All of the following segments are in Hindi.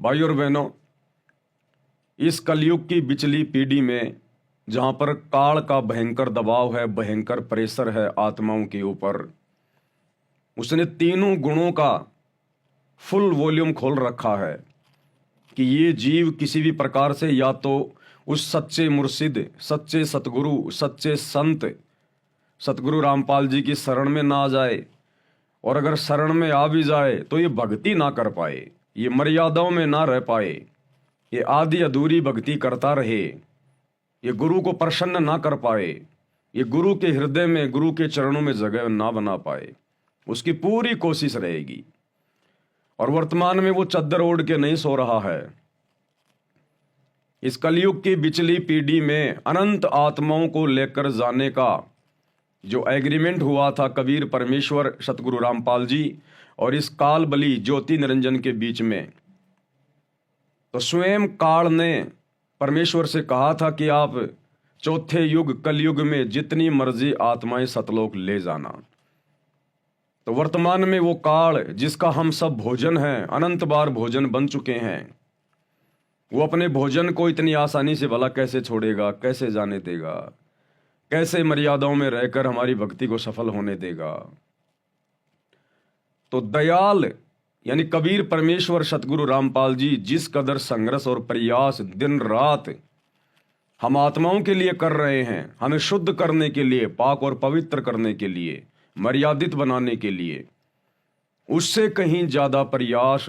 भाई और बहनों, इस कलयुग की बिचली पीढ़ी में जहां पर काल का भयंकर दबाव है, भयंकर प्रेशर है आत्माओं के ऊपर, उसने तीनों गुणों का फुल वॉल्यूम खोल रखा है कि ये जीव किसी भी प्रकार से या तो उस सच्चे मुर्शिद, सच्चे सतगुरु, सच्चे संत सतगुरु रामपाल जी की शरण में ना आ जाए, और अगर शरण में आ भी जाए तो ये भक्ति ना कर पाए, ये मर्यादाओं में ना रह पाए, ये आधी अधूरी भक्ति करता रहे, ये गुरु को प्रसन्न ना कर पाए, ये गुरु के हृदय में, गुरु के चरणों में जगह ना बना पाए। उसकी पूरी कोशिश रहेगी। और वर्तमान में वो चद्दर ओढ़ के नहीं सो रहा है। इस कलयुग की बिचली पीढ़ी में अनंत आत्माओं को लेकर जाने का जो एग्रीमेंट हुआ था कबीर परमेश्वर सतगुरु रामपाल जी और इस काल बली ज्योति निरंजन के बीच में, तो स्वयं काल ने परमेश्वर से कहा था कि आप चौथे युग कलयुग में जितनी मर्जी आत्माएं सतलोक ले जाना। तो वर्तमान में वो काल जिसका हम सब भोजन हैं, अनंत बार भोजन बन चुके हैं, वो अपने भोजन को इतनी आसानी से भला कैसे छोड़ेगा, कैसे जाने देगा, कैसे मर्यादाओं में रहकर हमारी भक्ति को सफल होने देगा। तो दयाल यानी कबीर परमेश्वर सतगुरु रामपाल जी जिस कदर संघर्ष और प्रयास दिन रात हम आत्माओं के लिए कर रहे हैं, हमें शुद्ध करने के लिए, पाक और पवित्र करने के लिए, मर्यादित बनाने के लिए, उससे कहीं ज्यादा प्रयास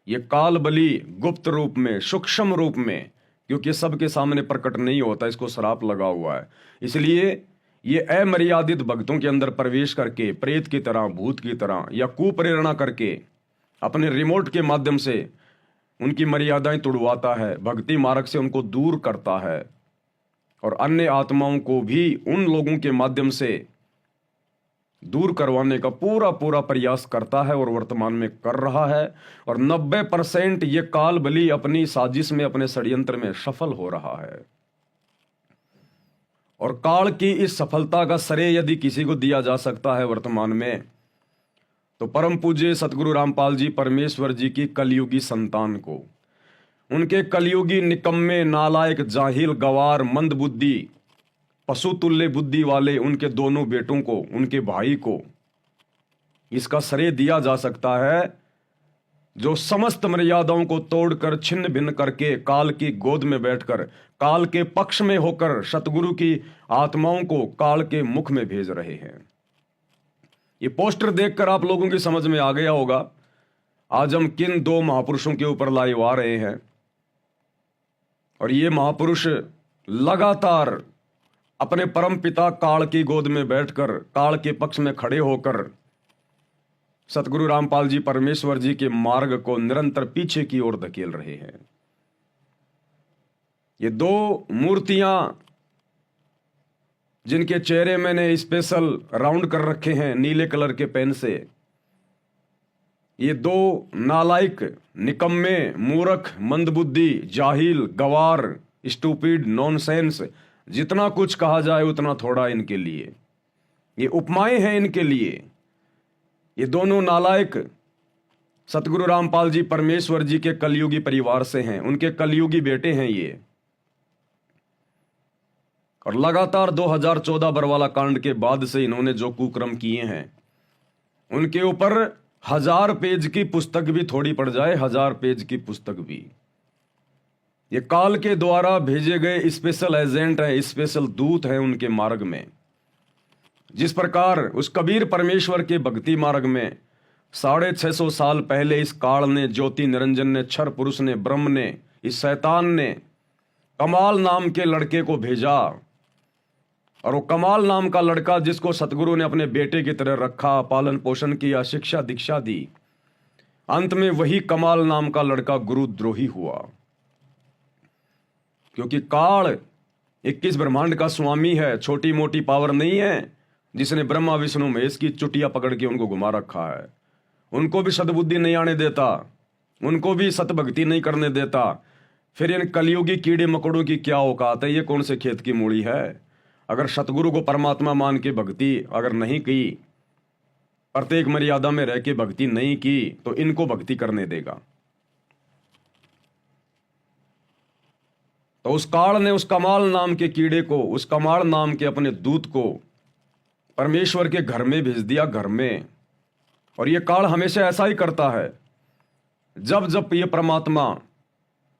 ये काल बली गुप्त रूप में, सूक्ष्म रूप में, क्योंकि सबके सामने प्रकट नहीं होता, इसको श्राप लगा हुआ है, इसलिए ये अमर्यादित भक्तों के अंदर प्रवेश करके प्रेत की तरह, भूत की तरह या कुप्रेरणा करके अपने रिमोट के माध्यम से उनकी मर्यादाएं तोड़वाता है, भक्ति मार्ग से उनको दूर करता है, और अन्य आत्माओं को भी उन लोगों के माध्यम से दूर करवाने का पूरा पूरा प्रयास करता है और वर्तमान में कर रहा है। और 90% ये काल बली अपनी साजिश में, अपने षड्यंत्र में सफल हो रहा है। और काल की इस सफलता का श्रेय यदि किसी को दिया जा सकता है वर्तमान में, तो परम पूज्य सतगुरु रामपाल जी परमेश्वर जी की कलयुगी संतान को, उनके कलयुगी निकम्मे, नालायक, जाहिल, गवार, मंद बुद्धि, पशु तुल्य बुद्धि वाले उनके दोनों बेटों को, उनके भाई को इसका श्रेय दिया जा सकता है, जो समस्त मर्यादाओं को तोड़कर, छिन्न भिन्न करके, काल की गोद में बैठकर, काल के पक्ष में होकर सतगुरु की आत्माओं को काल के मुख में भेज रहे हैं। ये पोस्टर देखकर आप लोगों की समझ में आ गया होगा आज हम किन दो महापुरुषों के ऊपर लाइव आ रहे हैं। और ये महापुरुष लगातार अपने परम पिता काल की गोद में बैठकर, काल के पक्ष में खड़े होकर सतगुरु रामपाल जी परमेश्वर जी के मार्ग को निरंतर पीछे की ओर धकेल रहे हैं। ये दो मूर्तियां जिनके चेहरे मैंने स्पेशल राउंड कर रखे हैं नीले कलर के पेन से, ये दो नालायक, निकम्मे, मूर्ख, मंदबुद्धि, जाहिल, गवार, स्टूपिड, नॉनसेंस, जितना कुछ कहा जाए उतना थोड़ा इनके लिए। ये उपमाएं हैं इनके लिए। ये दोनों नालायक सतगुरु रामपाल जी परमेश्वर जी के कलयुगी परिवार से हैं, उनके कलयुगी बेटे हैं ये। और लगातार 2014 बरवाला कांड के बाद से इन्होंने जो कुकर्म किए हैं, उनके ऊपर 1000 पेज की पुस्तक भी थोड़ी पड़ जाए, 1000 पेज की पुस्तक भी। ये काल के द्वारा भेजे गए स्पेशल एजेंट हैं, स्पेशल दूत हैं उनके मार्ग में। जिस प्रकार उस कबीर परमेश्वर के भक्ति मार्ग में 650 साल पहले इस काल ने, ज्योति निरंजन ने, क्षर पुरुष ने, ब्रह्म ने, इस शैतान ने कमाल नाम के लड़के को भेजा, और वो कमाल नाम का लड़का जिसको सतगुरु ने अपने बेटे की तरह रखा, पालन पोषण किया, शिक्षा दीक्षा दी, अंत में वही कमाल नाम का लड़का गुरुद्रोही हुआ। क्योंकि काल 21 ब्रह्मांड का स्वामी है, छोटी मोटी पावर नहीं है, जिसने ब्रह्मा विष्णु महेश की चुटिया पकड़ के उनको घुमा रखा है। उनको भी सद्बुद्धि नहीं आने देता, उनको भी सतभक्ति नहीं करने देता। फिर इन कलयुगी कीड़े मकोड़ों की क्या औकात है? ये कौन से खेत की मूड़ी है? अगर सतगुरु को परमात्मा मान के भक्ति अगर नहीं की, प्रत्येक मर्यादा में रह के भक्ति नहीं की, तो इनको भक्ति करने देगा। तो उस काल ने उस कमाल नाम के कीड़े को, उस कमाल नाम के अपने दूत को परमेश्वर के घर में भेज दिया, घर में। और ये काल हमेशा ऐसा ही करता है, जब जब ये परमात्मा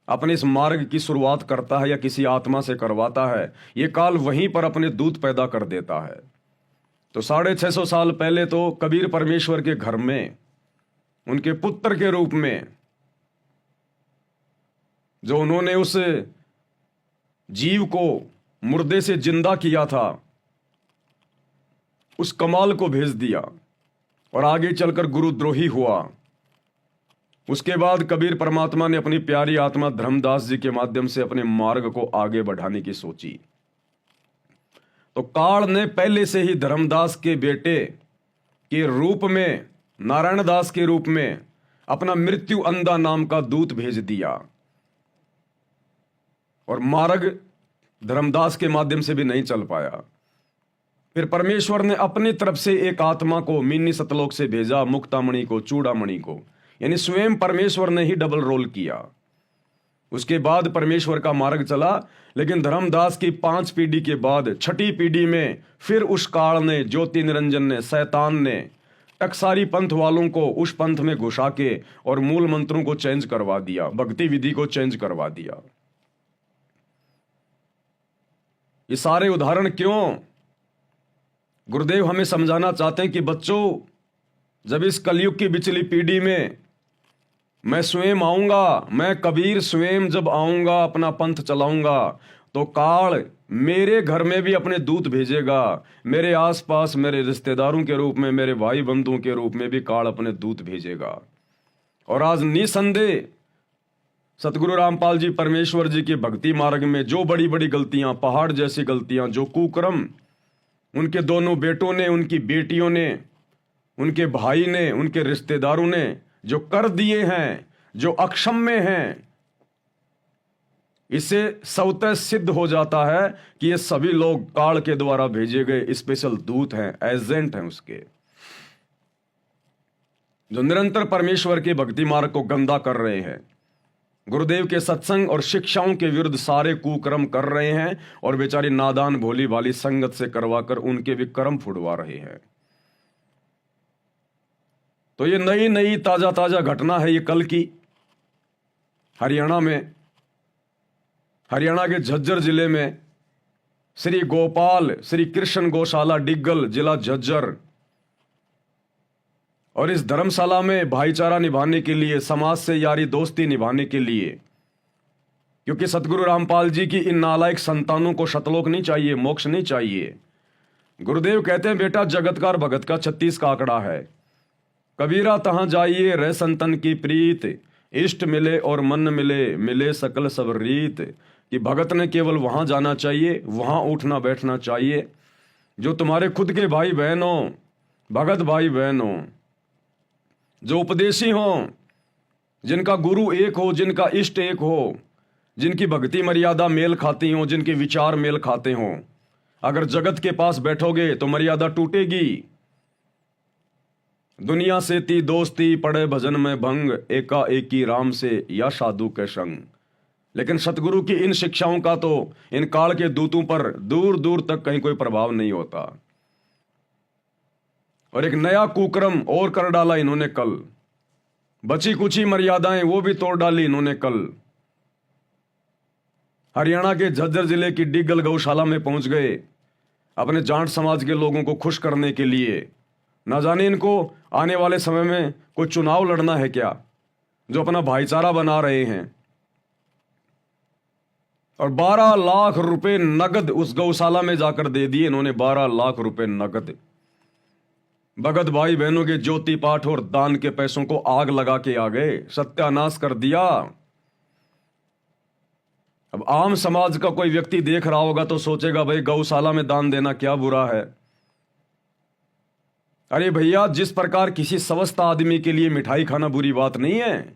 अपने इस मार्ग की शुरुआत करता है या किसी आत्मा से करवाता है, ये काल वहीं पर अपने दूत पैदा कर देता है। तो 650 साल पहले तो कबीर परमेश्वर के घर में उनके पुत्र के रूप में, जो उन्होंने उस जीव को मुर्दे से जिंदा किया था, उस कमाल को भेज दिया और आगे चलकर गुरुद्रोही हुआ। उसके बाद कबीर परमात्मा ने अपनी प्यारी आत्मा धर्मदास जी के माध्यम से अपने मार्ग को आगे बढ़ाने की सोची। तो काल ने पहले से ही धर्मदास के बेटे के रूप में, नारायण दास के रूप में, अपना मृत्यु अंधा नाम का दूत भेज दिया और मार्ग धर्मदास के माध्यम से भी नहीं चल पाया। फिर परमेश्वर ने अपनी तरफ से एक आत्मा को मिन्नी सतलोक से भेजा, मुक्तामणि को, चूड़ामणि को, यानी स्वयं परमेश्वर ने ही डबल रोल किया। उसके बाद परमेश्वर का मार्ग चला। लेकिन धर्मदास की 5 पीढ़ी के बाद 6ठी पीढ़ी में फिर उस काल ने, ज्योति निरंजन ने, शैतान ने टकसारी पंथ वालों को उस पंथ में घुसा के और मूल मंत्रों को चेंज करवा दिया, भक्ति विधि को चेंज करवा दिया। ये सारे उदाहरण क्यों? गुरुदेव हमें समझाना चाहते हैं कि बच्चों, जब इस कलयुग की बिचली पीढ़ी में मैं स्वयं आऊंगा, मैं कबीर स्वयं जब आऊंगा, अपना पंथ चलाऊंगा, तो काल मेरे घर में भी अपने दूत भेजेगा। मेरे आसपास मेरे रिश्तेदारों के रूप में, मेरे भाई बंधुओं के रूप में भी काल अपने दूत भेजेगा। और आज निसंदेह सतगुरु रामपाल जी परमेश्वर जी के भक्ति मार्ग में जो बड़ी बड़ी गलतियां, पहाड़ जैसी गलतियां, जो कुकर्म उनके दोनों बेटों ने, उनकी बेटियों ने, उनके भाई ने, उनके रिश्तेदारों ने जो कर दिए हैं, जो अक्षम्य हैं, इससे स्वतः सिद्ध हो जाता है कि ये सभी लोग काल के द्वारा भेजे गए स्पेशल दूत हैं, एजेंट हैं उसके, जो निरंतर परमेश्वर के भक्ति मार्ग को गंदा कर रहे हैं, गुरुदेव के सत्संग और शिक्षाओं के विरुद्ध सारे कुकर्म कर रहे हैं और बेचारी नादान भोली वाली संगत से करवाकर उनके भी कर्म फुड़वा रहे हैं। तो ये नई नई ताजा ताजा घटना है ये कल की, हरियाणा में, हरियाणा के झज्जर जिले में श्री गोपाल श्री कृष्ण गौशाला डिग्गल, जिला झज्जर। और इस धर्मशाला में भाईचारा निभाने के लिए, समाज से यारी दोस्ती निभाने के लिए, क्योंकि सतगुरु रामपाल जी की इन नालायक संतानों को शतलोक नहीं चाहिए, मोक्ष नहीं चाहिए। गुरुदेव कहते हैं, बेटा जगतकार भगत का 36 का आंकड़ा है। कबीरा तहां जाइए रह संतन की प्रीत, इष्ट मिले और मन मिले, मिले सकल सब रीत। कि भगत ने केवल वहां जाना चाहिए, वहां उठना बैठना चाहिए जो तुम्हारे खुद के भाई बहनों, भगत भाई बहनों, जो उपदेशी हों, जिनका गुरु एक हो, जिनका इष्ट एक हो, जिनकी भक्ति मर्यादा मेल खाती हो, जिनके विचार मेल खाते हों। अगर जगत के पास बैठोगे तो मर्यादा टूटेगी। दुनिया से ती दोस्ती, पड़े भजन में भंग, एका एकी राम से या साधु के संग। लेकिन सतगुरु की इन शिक्षाओं का तो इन काल के दूतों पर दूर दूर तक कहीं कोई प्रभाव नहीं होता। और एक नया कुकर्म और कर डाला इन्होंने कल, बची कुची मर्यादाएं वो भी तोड़ डाली इन्होंने कल। हरियाणा के झज्जर जिले की डिग्गल गौशाला में पहुंच गए अपने जाट समाज के लोगों को खुश करने के लिए। ना जाने इनको आने वाले समय में कोई चुनाव लड़ना है क्या, जो अपना भाईचारा बना रहे हैं। और 12 लाख रुपए नगद उस गौशाला में जाकर दे दिए इन्होंने, 12 लाख रुपए नगद। भगत भाई बहनों के ज्योति पाठ और दान के पैसों को आग लगा के आ गए, सत्यानाश कर दिया। अब आम समाज का कोई व्यक्ति देख रहा होगा तो सोचेगा, भाई गौशाला में दान देना क्या बुरा है। अरे भैया, जिस प्रकार किसी स्वस्थ आदमी के लिए मिठाई खाना बुरी बात नहीं है,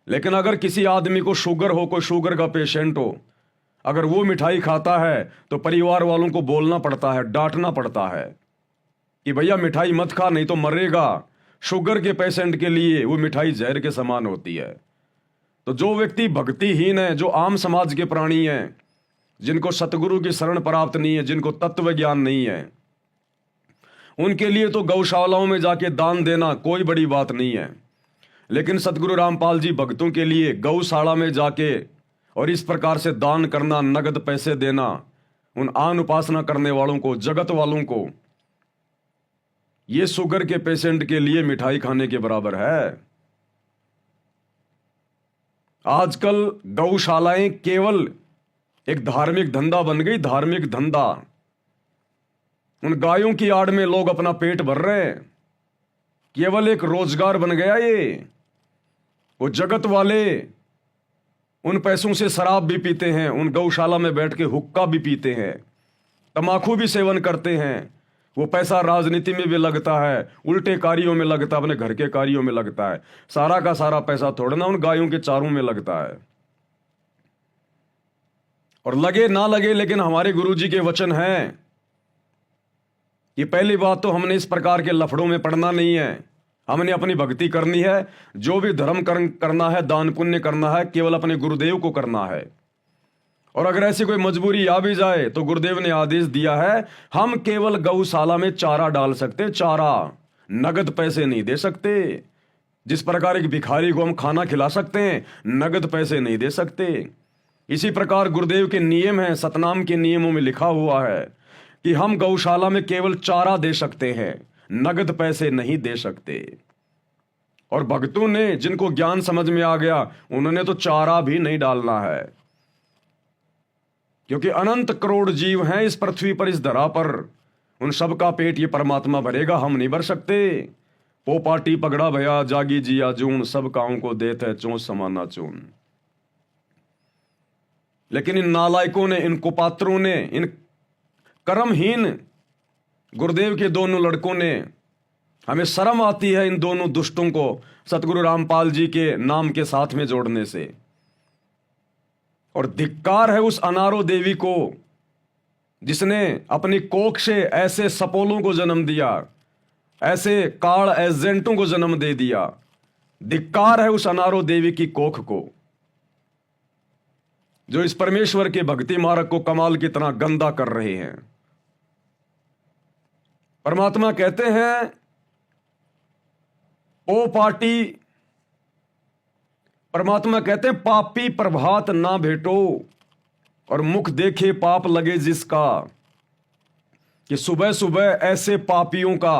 लेकिन अगर किसी आदमी को शुगर हो, कोई शुगर का पेशेंट हो, अगर वो मिठाई खाता है तो परिवार वालों को बोलना पड़ता है, डांटना पड़ता है कि भैया मिठाई मत खा नहीं तो मरेगा। शुगर के पेशेंट के लिए वो मिठाई जहर के समान होती है। तो जो व्यक्ति भक्तिहीन है, जो आम समाज के प्राणी हैं, जिनको सतगुरु की शरण प्राप्त नहीं है, जिनको तत्व ज्ञान नहीं है, उनके लिए तो गौशालाओं में जाके दान देना कोई बड़ी बात नहीं है। लेकिन सतगुरु रामपाल जी भक्तों के लिए गौशाला में जाके और इस प्रकार से दान करना, नगद पैसे देना, उन आन उपासना करने वालों को, जगत वालों को, ये शुगर के पेशेंट के लिए मिठाई खाने के बराबर है। आजकल गौशालाएं केवल एक धार्मिक धंधा बन गई, धार्मिक धंधा। उन गायों की आड़ में लोग अपना पेट भर रहे हैं, केवल एक रोजगार बन गया ये। वो जगत वाले उन पैसों से शराब भी पीते हैं, उन गौशाला में बैठ के हुक्का भी पीते हैं, तमाकू भी सेवन करते हैं। वो पैसा राजनीति में भी लगता है, उल्टे कार्यों में लगता है, अपने घर के कार्यों में लगता है। सारा का सारा पैसा थोड़ा ना उन गायों के चारों में लगता है। और लगे ना लगे, लेकिन हमारे गुरुजी के वचन हैं। ये पहली बात तो हमने इस प्रकार के लफड़ों में पड़ना नहीं है। हमने अपनी भक्ति करनी है। जो भी धर्म करना है, दान पुण्य करना है, केवल अपने गुरुदेव को करना है। और अगर ऐसी कोई मजबूरी आ भी जाए तो गुरुदेव ने आदेश दिया है, हम केवल गौशाला में चारा डाल सकते, चारा, नगद पैसे नहीं दे सकते। जिस प्रकार एक भिखारी को हम खाना खिला सकते हैं, नगद पैसे नहीं दे सकते। इसी प्रकार गुरुदेव के नियम हैं, सतनाम के नियमों में लिखा हुआ है कि हम गौशाला में केवल चारा दे सकते हैं, नगद पैसे नहीं दे सकते। और भक्तों ने, जिनको ज्ञान समझ में आ गया, उन्होंने तो चारा भी नहीं डालना है, क्योंकि अनंत करोड़ जीव हैं इस पृथ्वी पर, इस धरा पर। उन सब का पेट ये परमात्मा भरेगा, हम नहीं भर सकते। पोपाटी पगड़ा भया जागी जिया जून, सब काओं को देत है चोंच समाना चून। लेकिन इन नालायकों ने, इन कुपात्रों ने, इन कर्महीन गुरुदेव के दोनों लड़कों ने, हमें शर्म आती है इन दोनों दुष्टों को सतगुरु रामपाल जी के नाम के साथ में जोड़ने से। और धिक्कार है उस अनारो देवी को जिसने अपनी कोख से ऐसे सपोलों को जन्म दिया, ऐसे काल एजेंटों को जन्म दे दिया। धिक्कार है उस अनारो देवी की कोख को, जो इस परमेश्वर के भक्ति मार्ग को कमाल की तरह गंदा कर रहे हैं। परमात्मा कहते हैं, ओ पार्टी, परमात्मा कहते हैं, पापी प्रभात ना भेटो और मुख देखे पाप लगे जिसका। कि सुबह सुबह ऐसे पापियों का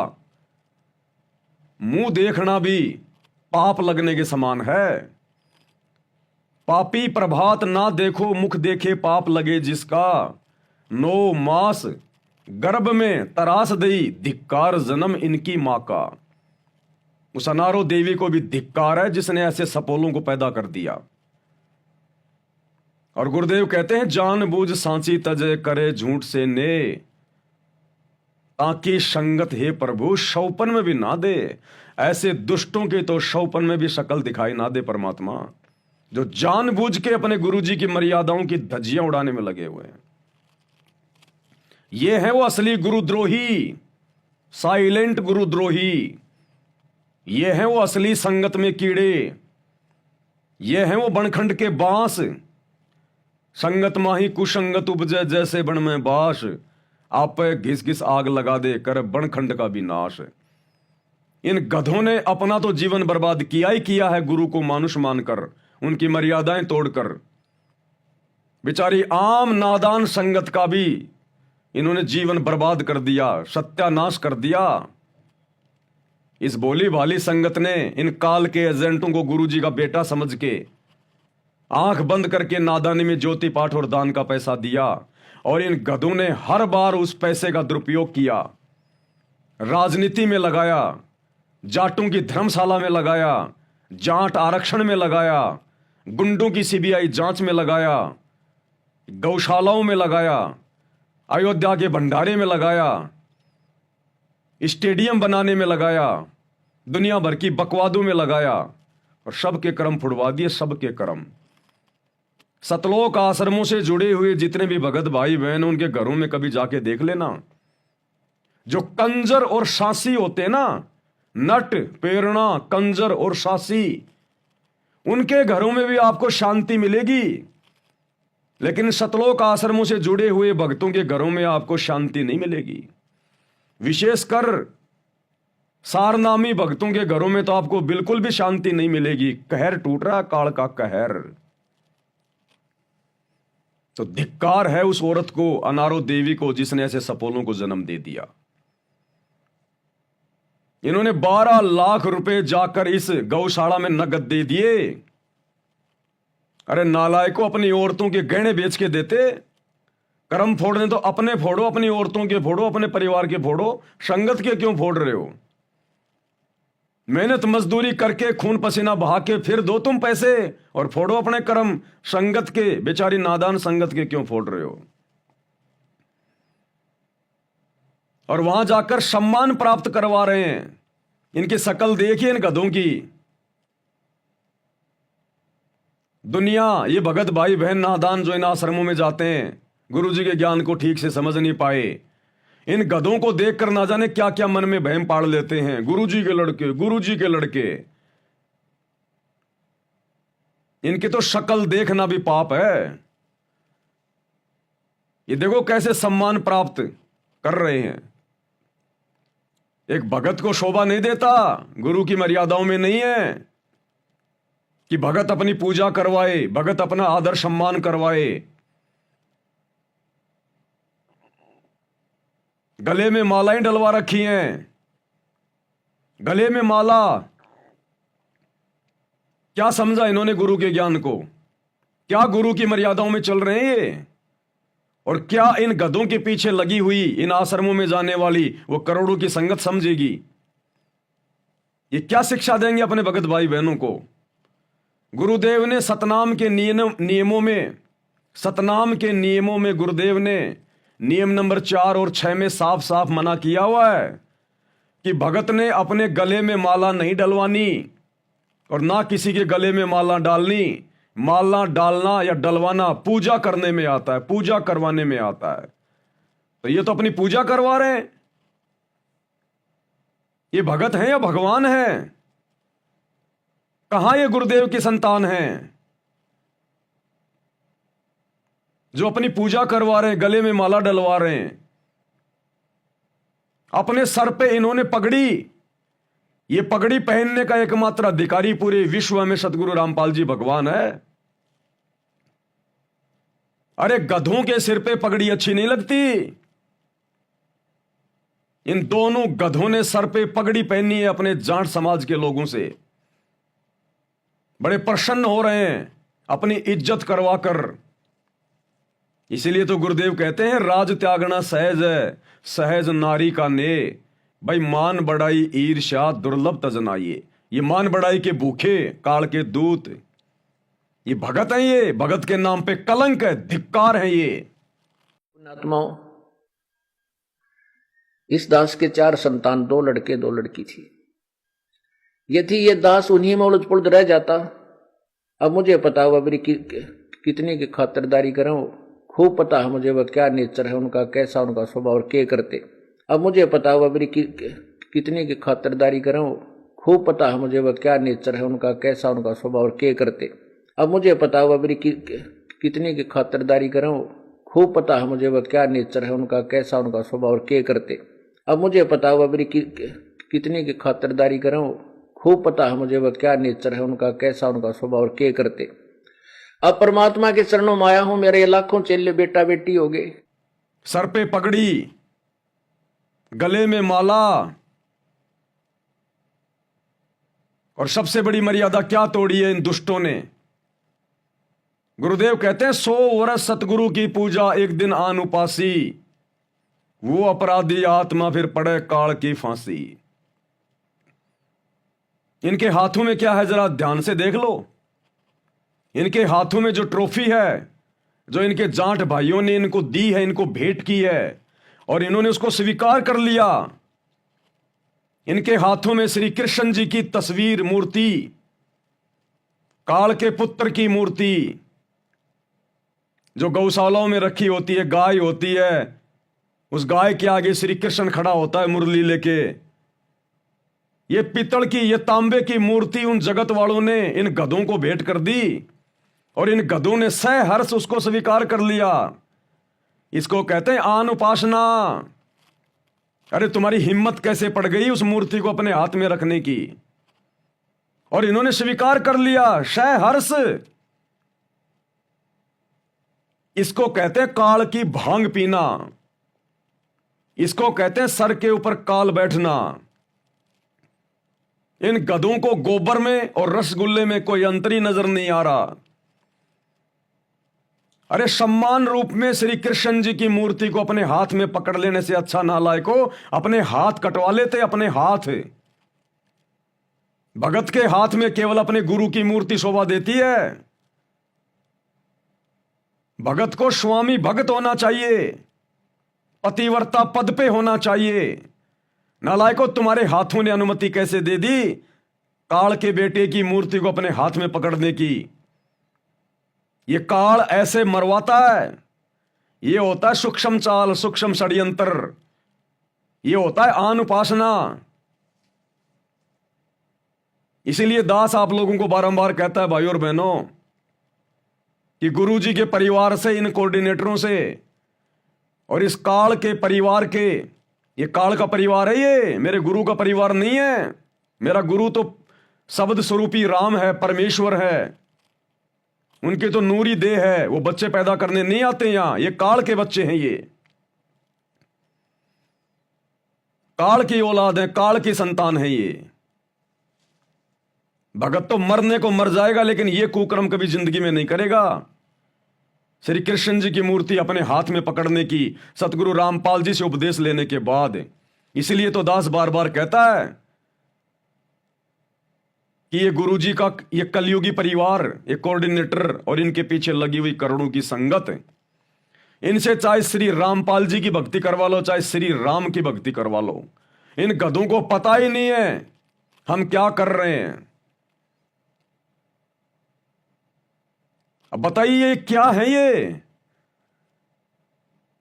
मुंह देखना भी पाप लगने के समान है। पापी प्रभात ना देखो, मुख देखे पाप लगे जिसका। 9 मास गर्भ में तरास दई, धिक्कार जन्म इनकी मां का। उस अनारो देवी को भी धिक्कार है जिसने ऐसे सपोलों को पैदा कर दिया। और गुरुदेव कहते हैं, जानबूझ सांची तजे करे झूठ से ने, ताकि संगत हे प्रभु शौपन में भी ना दे। ऐसे दुष्टों के तो शौपन में भी शक्ल दिखाई ना दे परमात्मा, जो जानबूझ के अपने गुरुजी की मर्यादाओं की धज्जियां उड़ाने में लगे हुए हैं। ये है वो असली गुरुद्रोही, साइलेंट गुरुद्रोही। ये हैं वो असली संगत में कीड़े। ये हैं वो बनखंड के बांस। संगत माही कुसंगत उपजे जैसे बन में बास, आप घिस घिस आग लगा दे कर बनखंड का भी नाश। इन गधों ने अपना तो जीवन बर्बाद किया ही किया है, गुरु को मानुष मानकर, उनकी मर्यादाएं तोड़कर। बेचारी आम नादान संगत का भी इन्होंने जीवन बर्बाद कर दिया, सत्यानाश कर दिया। इस भोली भाली संगत ने इन काल के एजेंटों को गुरुजी का बेटा समझ के आंख बंद करके नादानी में ज्योति पाठ और दान का पैसा दिया। और इन गधों ने हर बार उस पैसे का दुरुपयोग किया, राजनीति में लगाया, जाटों की धर्मशाला में लगाया, जाट आरक्षण में लगाया, गुंडों की सीबीआई जांच में लगाया, गौशालाओं में लगाया, अयोध्या के भंडारे में लगाया, स्टेडियम बनाने में लगाया, दुनिया भर की बकवादों में लगाया, और सबके कर्म फुड़वा दिए, सबके कर्म। सतलोक आश्रमों से जुड़े हुए जितने भी भगत भाई बहन, उनके घरों में कभी जाके देख लेना। जो कंजर और शासी होते ना, नट पेरणा कंजर और शासी, उनके घरों में भी आपको शांति मिलेगी, लेकिन सतलोक आश्रमों से जुड़े हुए भक्तों के घरों में आपको शांति नहीं मिलेगी। विशेषकर सारनामी भक्तों के घरों में तो आपको बिल्कुल भी शांति नहीं मिलेगी। कहर टूट रहा, काल का कहर। तो धिक्कार है उस औरत को, अनारो देवी को, जिसने ऐसे सपोलों को जन्म दे दिया। इन्होंने 12 लाख रुपए जाकर इस गौशाला में नगद दे दिए। अरे नालायकों, अपनी औरतों के गहने बेच के देते। कर्म फोड़ने तो अपने फोड़ो, अपनी औरतों के फोड़ो, अपने परिवार के फोड़ो, संगत के क्यों फोड़ रहे हो? मेहनत मजदूरी करके खून पसीना बहा के फिर दो तुम पैसे और फोड़ो अपने कर्म। संगत के, बेचारी नादान संगत के क्यों फोड़ रहे हो? और वहां जाकर सम्मान प्राप्त करवा रहे हैं। इनकी शकल देखिए इन गधों की। दुनिया, ये भगत भाई बहन नादान जो इन आश्रमों में जाते हैं, गुरुजी के ज्ञान को ठीक से समझ नहीं पाए, इन गधों को देखकर ना जाने क्या क्या मन में बहम पाड़ लेते हैं। गुरुजी के लड़के, गुरुजी के लड़के। इनकी तो शक्ल देखना भी पाप है। ये देखो कैसे सम्मान प्राप्त कर रहे हैं। एक भगत को शोभा नहीं देता, गुरु की मर्यादाओं में नहीं है कि भगत अपनी पूजा करवाए, भगत अपना आदर सम्मान करवाए। गले में मालाएं डलवा रखी हैं, गले में माला। क्या समझा इन्होंने गुरु के ज्ञान को? क्या गुरु की मर्यादाओं में चल रहे हैं ये? और क्या इन गधों के पीछे लगी हुई इन आश्रमों में जाने वाली वो करोड़ों की संगत समझेगी? ये क्या शिक्षा देंगे अपने भगत भाई बहनों को? गुरुदेव ने सतनाम के नियमों में गुरुदेव ने नियम नंबर 4 और 6 में साफ साफ मना किया हुआ है कि भगत ने अपने गले में माला नहीं डलवानी और ना किसी के गले में माला डालनी। माला डालना या डलवाना पूजा करने में आता है, पूजा करवाने में आता है। तो ये तो अपनी पूजा करवा रहे हैं। ये भगत हैं या भगवान हैं? कहां ये गुरुदेव की संतान हैं जो अपनी पूजा करवा रहे हैं, गले में माला डलवा रहे हैं? अपने सर पे इन्होंने पगड़ी, ये पगड़ी पहनने का एकमात्र अधिकारी पूरे विश्व में सतगुरु रामपाल जी भगवान है। अरे गधों के सिर पे पगड़ी अच्छी नहीं लगती? इन दोनों गधों ने सर पे पगड़ी पहनी है अपने जाट समाज के लोगों से। बड़े प्रसन्न हो रहे हैं अपनी इज्जत करवाकर। इसीलिए तो गुरुदेव कहते हैं राज त्यागना सहज है, सहज नारी का ने। भाई मान बढ़ाई ईर्ष्या दुर्लभ तजनाइए। ये मान बढ़ाई के भूखे, काल के दूत, ये भगत हैं। ये भगत के नाम पे कलंक है, धिक्कार है ये। पुण्यात्माओं, इस दास के 4 संतान, 2 लड़के 2 लड़की थी। यदि ये दास उन्हीं में उलझ पुलझ रह जाता, अब मुझे पता हुआ मेरी कितनी की खातिरदारी करूं, खूब पता है मुझे वह क्या नेचर है उनका, कैसा उनका स्वभाव और क्या करते। अब मुझे पता हुआ मेरी कितनी की खातिरदारी करूं, खूब पता है मुझे वह क्या नेचर है उनका, कैसा उनका स्वभाव और क्या करते। अब मुझे पता हुआ मेरी कितनी की खातिरदारी करूं, खूब पता है मुझे वह क्या नेचर है उनका, कैसा उनका स्वभाव और क्या करते। अब मुझे पता हुआ मेरी कितनी की खातिरदारी करूं, खूब पता है मुझे वह क्या नेचर है उनका, कैसा उनका स्वभाव और क्या करते। अब परमात्मा के चरणों में आया हूं, मेरे लाखों चेले बेटा बेटी हो गए। सर पे पगड़ी, गले में माला, और सबसे बड़ी मर्यादा क्या तोड़ी है इन दुष्टों ने? गुरुदेव कहते हैं 100 वर्ष सतगुरु की पूजा, एक दिन आन उपासी, वो अपराधी आत्मा फिर पड़े काल की फांसी। इनके हाथों में क्या है जरा ध्यान से देख लो। इनके हाथों में जो ट्रॉफी है, जो इनके जाट भाइयों ने इनको दी है, इनको भेंट की है, और इन्होंने उसको स्वीकार कर लिया। इनके हाथों में श्री कृष्ण जी की तस्वीर, मूर्ति, काल के पुत्र की मूर्ति, जो गौशालाओं में रखी होती है, गाय होती है, उस गाय के आगे श्री कृष्ण खड़ा होता है मुरली लेके। ये पित्तल की, ये तांबे की मूर्ति उन जगत वालों ने इन गधों को भेंट कर दी और इन गधों ने सहर्ष उसको स्वीकार कर लिया। इसको कहते हैं आन उपासना। अरे तुम्हारी हिम्मत कैसे पड़ गई उस मूर्ति को अपने हाथ में रखने की, और इन्होंने स्वीकार कर लिया सहर्ष। इसको कहते हैं काल की भांग पीना, इसको कहते हैं सर के ऊपर काल बैठना। इन गधों को गोबर में और रसगुल्ले में कोई अंतर ही नजर नहीं आ रहा। अरे सम्मान रूप में श्री कृष्ण जी की मूर्ति को अपने हाथ में पकड़ लेने से अच्छा नालायक को अपने हाथ कटवा लेते। अपने हाथ, भगत के हाथ में केवल अपने गुरु की मूर्ति शोभा देती है। भगत को स्वामी भगत होना चाहिए, पतिव्रता पद पे होना चाहिए। नालायको, तुम्हारे हाथों ने अनुमति कैसे दे दी काल के बेटे की मूर्ति को अपने हाथ में पकड़ने की? ये काल ऐसे मरवाता है। ये होता है सूक्ष्म चाल, सूक्ष्म षड्यंत्र। ये होता है आन उपासना। इसीलिए दास आप लोगों को बारंबार कहता है भाइयों और बहनों कि गुरु जी के परिवार से, इन कोऑर्डिनेटरों से और इस काल के परिवार के, ये काल का परिवार है, ये मेरे गुरु का परिवार नहीं है। मेरा गुरु तो शब्द स्वरूपी राम है, परमेश्वर है। उनके तो नूरी देह है, वो बच्चे पैदा करने नहीं आते यहां। ये काल के बच्चे हैं, ये काल की औलाद है, काल की संतान है। ये भगत तो मरने को मर जाएगा, लेकिन ये कुकर्म कभी जिंदगी में नहीं करेगा। श्री कृष्ण जी की मूर्ति अपने हाथ में पकड़ने की सतगुरु रामपाल जी से उपदेश लेने के बाद। इसलिए तो दास बार बार कहता है कि ये गुरु जी का ये कलयुगी परिवार, ये कोऑर्डिनेटर और इनके पीछे लगी हुई करोड़ों की संगत, इनसे चाहे श्री रामपाल जी की भक्ति करवा लो, चाहे श्री राम की भक्ति करवा लो, इन गधों को पता ही नहीं है हम क्या कर रहे हैं। अब बताइए क्या है ये?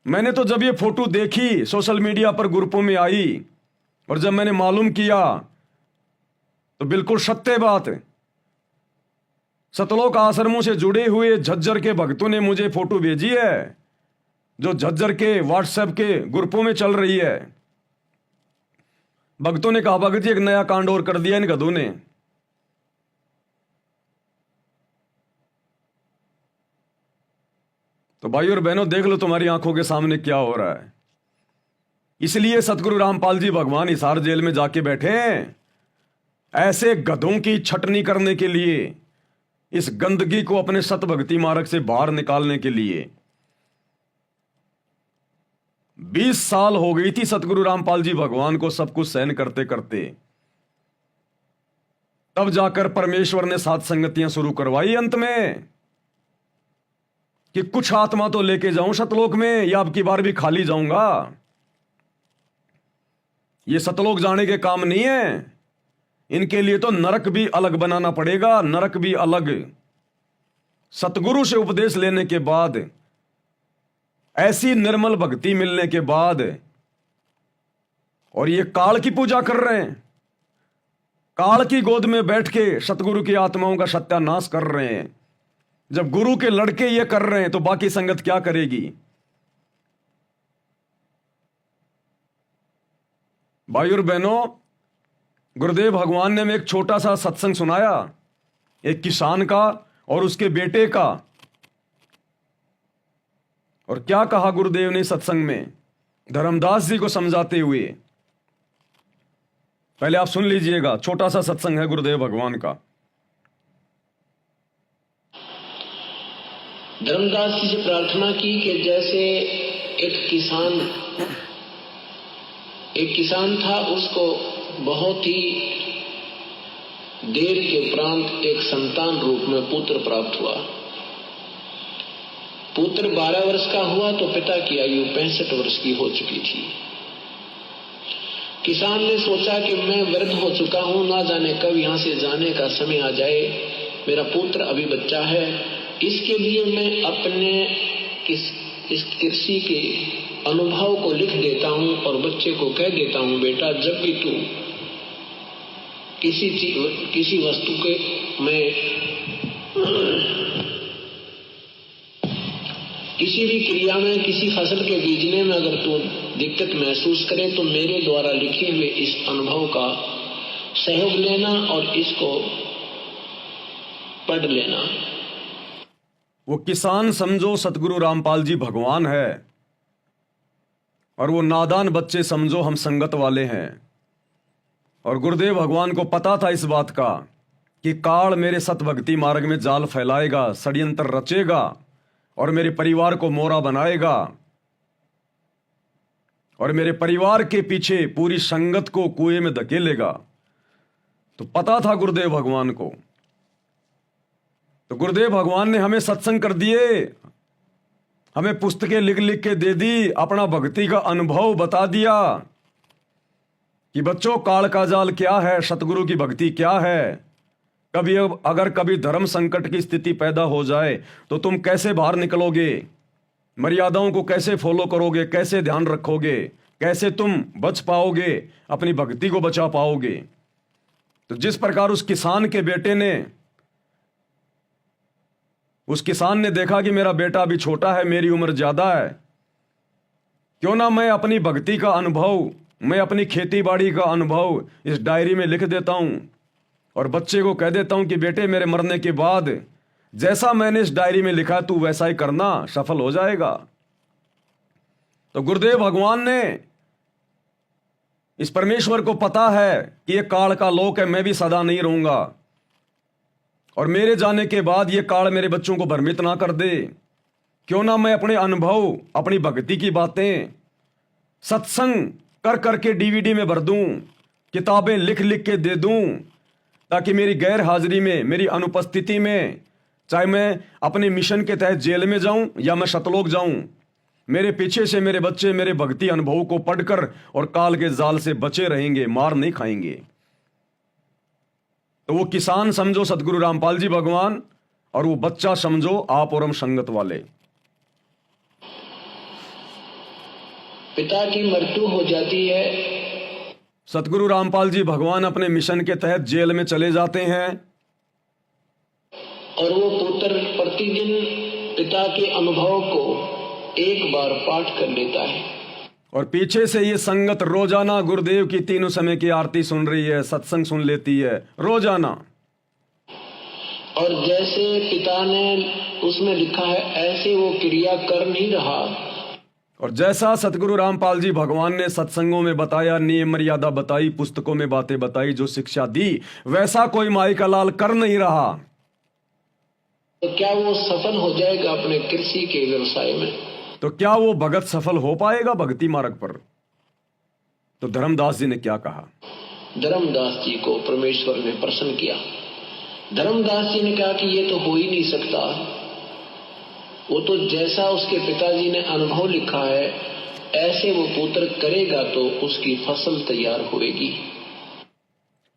मैंने तो जब ये फोटो देखी सोशल मीडिया पर ग्रुपों में आई, और जब मैंने मालूम किया तो बिल्कुल सत्य बात है। सतलोक आश्रमों से जुड़े हुए झज्जर के भक्तों ने मुझे फोटो भेजी है, जो झज्जर के व्हाट्सएप के ग्रुपों में चल रही है। भक्तों ने कहा भगत जी एक नया कांड और कर दिया इन गधों ने। तो भाई और बहनों देख लो तुम्हारी आंखों के सामने क्या हो रहा है। इसलिए सतगुरु रामपाल जी भगवान हिसार जेल में जाके बैठे हैं, ऐसे गधों की छटनी करने के लिए, इस गंदगी को अपने सतभक्ति मार्ग से बाहर निकालने के लिए। 20 साल हो गई थी सतगुरु रामपाल जी भगवान को सब कुछ सहन करते करते। तब जाकर परमेश्वर ने सात संगतियां शुरू करवाई अंत में कि कुछ आत्मा तो लेके जाऊं सतलोक में, या अब की बार भी खाली जाऊंगा। ये सतलोक जाने के काम नहीं है, इनके लिए तो नरक भी अलग बनाना पड़ेगा, नरक भी अलग। सतगुरु से उपदेश लेने के बाद, ऐसी निर्मल भक्ति मिलने के बाद, और ये काल की पूजा कर रहे हैं, काल की गोद में बैठ के सतगुरु की आत्माओं का सत्यानाश कर रहे हैं। जब गुरु के लड़के ये कर रहे हैं तो बाकी संगत क्या करेगी? भाई और बहनों, गुरुदेव भगवान ने हमें एक छोटा सा सत्संग सुनाया, एक किसान का और उसके बेटे का। और क्या कहा गुरुदेव ने सत्संग में धर्मदास जी को समझाते हुए? पहले आप सुन लीजिएगा, छोटा सा सत्संग है गुरुदेव भगवान का। धर्मदास जी से प्रार्थना की कि जैसे एक किसान था, उसको बहुत ही देर के उपरांत एक संतान रूप में पुत्र प्राप्त हुआ। पुत्र 12 वर्ष का हुआ तो पिता की आयु 65 वर्ष की हो चुकी थी। किसान ने सोचा कि मैं वृद्ध हो चुका हूं, ना जाने कब यहां से जाने का समय आ जाए, मेरा पुत्र अभी बच्चा है, इसके लिए मैं अपने इस कृषि के अनुभव को लिख देता हूं और बच्चे को कह देता हूं, बेटा जब भी तू किसी वस्तु के में किसी भी क्रिया में, किसी फसल के बीजने में अगर तू दिक्कत महसूस करे तो मेरे द्वारा लिखे हुए इस अनुभव का सहयोग लेना और इसको पढ़ लेना। वो किसान समझो सतगुरु रामपाल जी भगवान है, और वो नादान बच्चे समझो हम संगत वाले हैं। और गुरुदेव भगवान को पता था इस बात का कि काल मेरे सतभक्ति मार्ग में जाल फैलाएगा, षड्यंत्र रचेगा और मेरे परिवार को मोरा बनाएगा, और मेरे परिवार के पीछे पूरी संगत को कुएं में धकेलेगा। तो पता था गुरुदेव भगवान को। तो गुरुदेव भगवान ने हमें सत्संग कर दिए, हमें पुस्तकें लिख लिख के दे दी, अपना भक्ति का अनुभव बता दिया कि बच्चों काल का जाल क्या है, सतगुरु की भक्ति क्या है। अगर कभी धर्म संकट की स्थिति पैदा हो जाए तो तुम कैसे बाहर निकलोगे, मर्यादाओं को कैसे फॉलो करोगे, कैसे ध्यान रखोगे, कैसे तुम बच पाओगे, अपनी भक्ति को बचा पाओगे। तो जिस प्रकार उस किसान के बेटे ने, उस किसान ने देखा कि मेरा बेटा अभी छोटा है, मेरी उम्र ज्यादा है, क्यों ना मैं अपनी भक्ति का अनुभव, मैं अपनी खेती बाड़ी का अनुभव इस डायरी में लिख देता हूं और बच्चे को कह देता हूं कि बेटे मेरे मरने के बाद जैसा मैंने इस डायरी में लिखा तू वैसा ही करना, सफल हो जाएगा। तो गुरुदेव भगवान ने, इस परमेश्वर को पता है कि ये काल का लोक है, मैं भी सदा नहीं रहूंगा, और मेरे जाने के बाद ये काल मेरे बच्चों को भ्रमित ना कर दे। क्यों ना मैं अपने अनुभव, अपनी भक्ति की बातें सत्संग कर करके डीवीडी में भर दूं, किताबें लिख लिख के दे दूं, ताकि मेरी गैर हाजिरी में, मेरी अनुपस्थिति में, चाहे मैं अपने मिशन के तहत जेल में जाऊं या मैं सतलोक जाऊं, मेरे पीछे से मेरे बच्चे मेरे भक्ति अनुभव को पढ़कर और काल के जाल से बचे रहेंगे, मार नहीं खाएंगे। तो वो किसान समझो सतगुरु रामपाल जी भगवान, और वो बच्चा समझो आप और हम संगत वाले। पिता की मृत्यु हो जाती है, सतगुरु रामपाल जी भगवान अपने मिशन के तहत जेल में चले जाते हैं, और वो पुत्र प्रतिदिन पिता के अनुभव को एक बार पाठ कर लेता है, और पीछे से ये संगत रोजाना गुरुदेव की तीनों समय की आरती सुन रही है, सत्संग सुन लेती है रोजाना। और जैसे पिता ने उसमें लिखा है ऐसे वो क्रिया कर नहीं रहा, और जैसा सतगुरु रामपाल जी भगवान ने सत्संगों में बताया, नियम मर्यादा बताई, पुस्तकों में बातें बताई, जो शिक्षा दी, वैसा कोई माई का लाल कर नहीं रहा। तो क्या वो सफल हो जाएगा अपने कृषि के व्यवसाय में? तो क्या वो भगत सफल हो पाएगा भक्ति मार्ग पर? तो धर्मदास जी ने क्या कहा? धर्मदास जी को परमेश्वर ने प्रसन्न किया। धर्मदास जी ने कहा कि ये तो हो ही नहीं सकता, वो तो जैसा उसके पिताजी ने अनुभव लिखा है ऐसे वो पुत्र करेगा तो उसकी फसल तैयार होगी।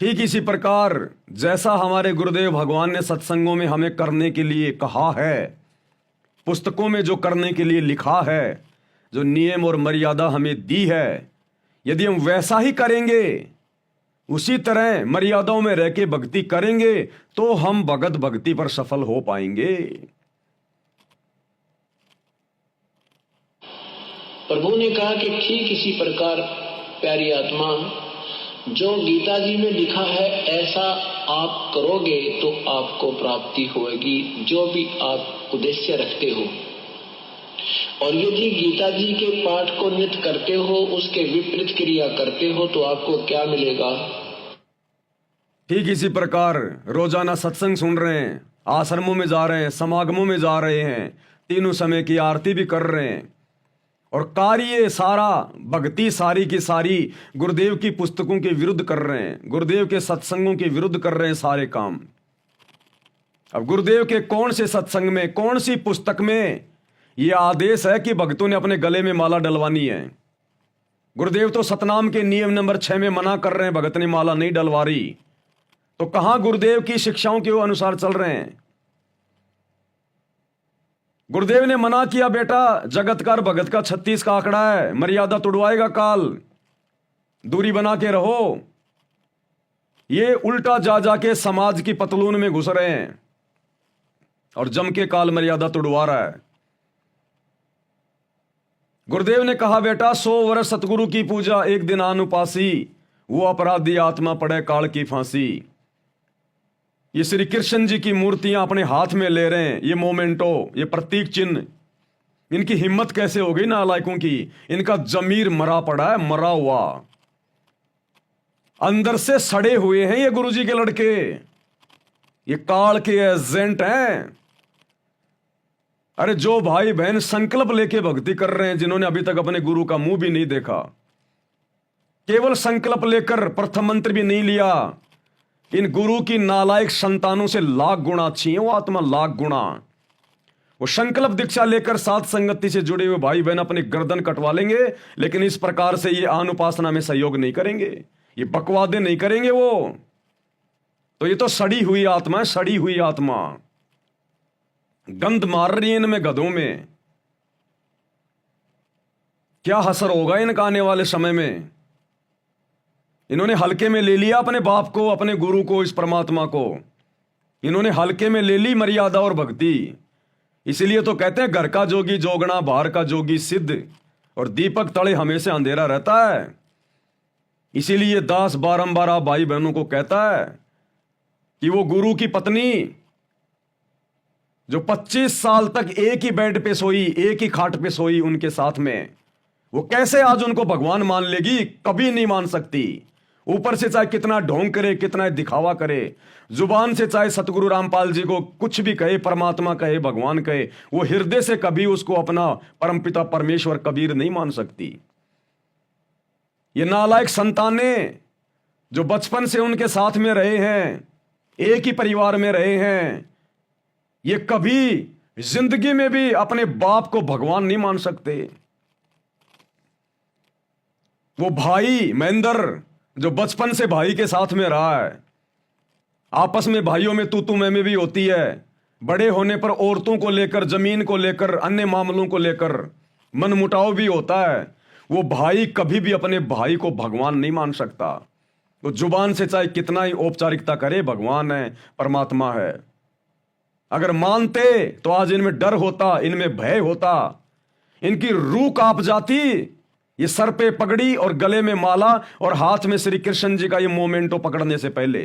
ठीक इसी प्रकार जैसा हमारे गुरुदेव भगवान ने सत्संगों में हमें करने के लिए कहा है, पुस्तकों में जो करने के लिए लिखा है, जो नियम और मर्यादा हमें दी है, यदि हम वैसा ही करेंगे, उसी तरह मर्यादाओं में रह के भक्ति करेंगे, तो हम भगत भक्ति पर सफल हो पाएंगे। प्रभु ने कहा कि ठीक इसी प्रकार प्यारी आत्मा, जो गीता जी में लिखा है ऐसा आप करोगे तो आपको प्राप्ति होगी, जो भी आप उद्देश्य रखते हो। और यदि गीता जी के पाठ को नित्य करते हो, उसके विपरीत क्रिया करते हो, तो आपको क्या मिलेगा? ठीक इसी प्रकार रोजाना सत्संग सुन रहे हैं, आश्रमों में जा रहे हैं, समागमों में जा रहे हैं, तीनों समय की आरती भी कर रहे हैं, और कार्य सारा, भक्ति सारी की सारी गुरुदेव की पुस्तकों के विरुद्ध कर रहे हैं, गुरुदेव के सत्संगों के विरुद्ध कर रहे हैं सारे काम। अब गुरुदेव के कौन से सत्संग में, कौन सी पुस्तक में यह आदेश है कि भक्तों ने अपने गले में माला डलवानी है? गुरुदेव तो सतनाम के नियम नंबर 6 में मना कर रहे हैं, भगत ने माला नहीं डलवा रही। तो कहां गुरुदेव की शिक्षाओं के अनुसार चल रहे हैं? गुरुदेव ने मना किया, बेटा जगतकार भगत का 36 का आंकड़ा है, मर्यादा तोड़वाएगा काल, दूरी बना के रहो। ये उल्टा जा जाके समाज की पतलून में घुस रहे हैं और जम के काल मर्यादा तोड़वा रहा है। गुरुदेव ने कहा, बेटा 100 वर्ष सतगुरु की पूजा, एक दिन अनुपासी, वो अपराधी आत्मा पड़े काल की फांसी। ये श्री कृष्ण जी की मूर्तियां अपने हाथ में ले रहे हैं, ये मोमेंटो, ये प्रतीक चिन्ह। इनकी हिम्मत कैसे हो गई नालायकों की? इनका जमीर मरा पड़ा है, मरा हुआ, अंदर से सड़े हुए हैं ये गुरुजी के लड़के। ये काल के एजेंट हैं। अरे जो भाई बहन संकल्प लेके भक्ति कर रहे हैं, जिन्होंने अभी तक अपने गुरु का मुंह भी नहीं देखा, केवल संकल्प लेकर प्रथम मंत्र भी नहीं लिया, इन गुरु की नालायक संतानों से लाख गुना अच्छी है वो आत्मा, लाख गुना। वो संकल्प दीक्षा लेकर साथ संगति से जुड़े हुए भाई बहन अपनी गर्दन कटवा लेंगे, लेकिन इस प्रकार से ये अनुपासना में सहयोग नहीं करेंगे, ये बकवादे नहीं करेंगे वो। तो ये तो सड़ी हुई आत्मा है, सड़ी हुई आत्मा, गंध मार रही है इनमें, गधों में। क्या हसर होगा इनका आने वाले समय में? इन्होंने हल्के में ले लिया अपने बाप को, अपने गुरु को, इस परमात्मा को इन्होंने हल्के में ले ली मर्यादा और भक्ति। इसीलिए तो कहते हैं घर का जोगी जोगना, बाहर का जोगी सिद्ध, और दीपक तले हमेशा अंधेरा रहता है। इसीलिए दास बारंबार आप भाई बहनों को कहता है कि वो गुरु की पत्नी जो 25 साल तक एक ही बेड पे सोई, एक ही खाट पे सोई उनके साथ में, वो कैसे आज उनको भगवान मान लेगी? कभी नहीं मान सकती। ऊपर से चाहे कितना ढोंग करे, कितना दिखावा करे, जुबान से चाहे सतगुरु रामपाल जी को कुछ भी कहे, परमात्मा कहे, भगवान कहे, वो हृदय से कभी उसको अपना परमपिता परमेश्वर कबीर नहीं मान सकती। ये नालायक संताने जो बचपन से उनके साथ में रहे हैं, एक ही परिवार में रहे हैं, ये कभी जिंदगी में भी अपने बाप को भगवान नहीं मान सकते। वो भाई महेंद्र जो बचपन से भाई के साथ में रहा है, आपस में भाइयों में तू मैं भी होती है, बड़े होने पर औरतों को लेकर, जमीन को लेकर, अन्य मामलों को लेकर मनमुटाव भी होता है। वो भाई कभी भी अपने भाई को भगवान नहीं मान सकता। वो जुबान से चाहे कितना ही औपचारिकता करे, भगवान है, परमात्मा है। अगर मानते तो आज इनमें डर होता, इनमें भय होता, इनकी रूह कांप जाती। ये सर पे पगड़ी और गले में माला और हाथ में श्री कृष्ण जी का ये मोमेंटो पकड़ने से पहले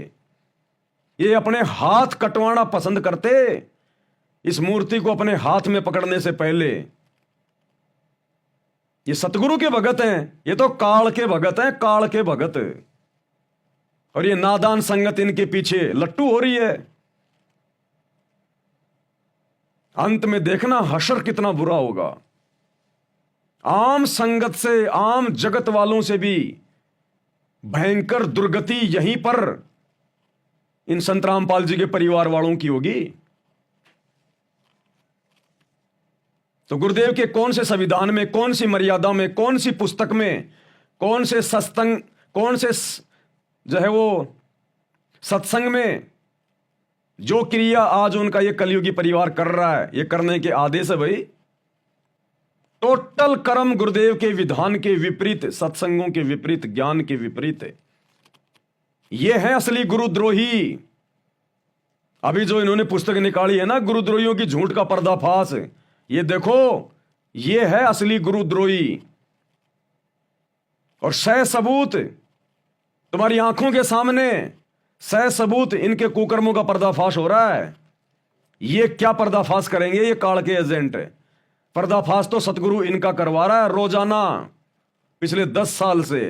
ये अपने हाथ कटवाना पसंद करते, इस मूर्ति को अपने हाथ में पकड़ने से पहले। ये सतगुरु के भगत हैं, ये तो काल के भगत हैं, काल के भगत। और ये नादान संगत इनके पीछे लट्टू हो रही है। अंत में देखना हशर कितना बुरा होगा। आम संगत से, आम जगत वालों से भी भयंकर दुर्गति यहीं पर इन संत रामपाल जी के परिवार वालों की होगी। तो गुरुदेव के कौन से संविधान में, कौन सी मर्यादा में, कौन सी पुस्तक में, कौन से सत्संग, कौन से जो है वो सत्संग में जो क्रिया आज उनका ये कलयुगी परिवार कर रहा है, ये करने के आदेश है भाई। टोटल कर्म गुरुदेव के विधान के विपरीत, सत्संगों के विपरीत, ज्ञान के विपरीत है। ये है असली गुरुद्रोही। अभी जो इन्होंने पुस्तक निकाली है ना, गुरुद्रोहियों की झूठ का पर्दाफाश, ये देखो, ये है असली गुरुद्रोही। और सह सबूत तुम्हारी आंखों के सामने, सह सबूत इनके कुकर्मों का पर्दाफाश हो रहा है। ये क्या पर्दाफाश करेंगे? ये काल के एजेंट है। पर्दाफाश तो सतगुरु इनका करवा रहा है रोजाना पिछले 10 साल से।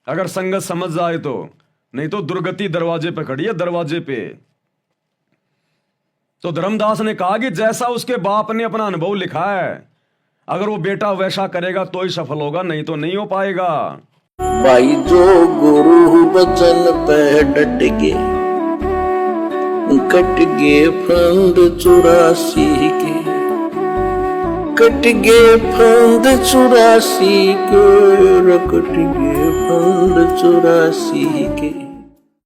अगर संगत समझ जाए तो, नहीं तो दुर्गति दरवाजे पे खड़ी है, दरवाजे पे। तो धर्मदास ने कहा कि जैसा उसके बाप ने अपना अनुभव लिखा है, अगर वो बेटा वैसा करेगा तो ही सफल होगा, नहीं तो नहीं हो पाएगा। भाई जो गुरु बचन पे डट के, कट गे फंद 84 के, कट गे फंद 84 के, कट गे फंद 84 के।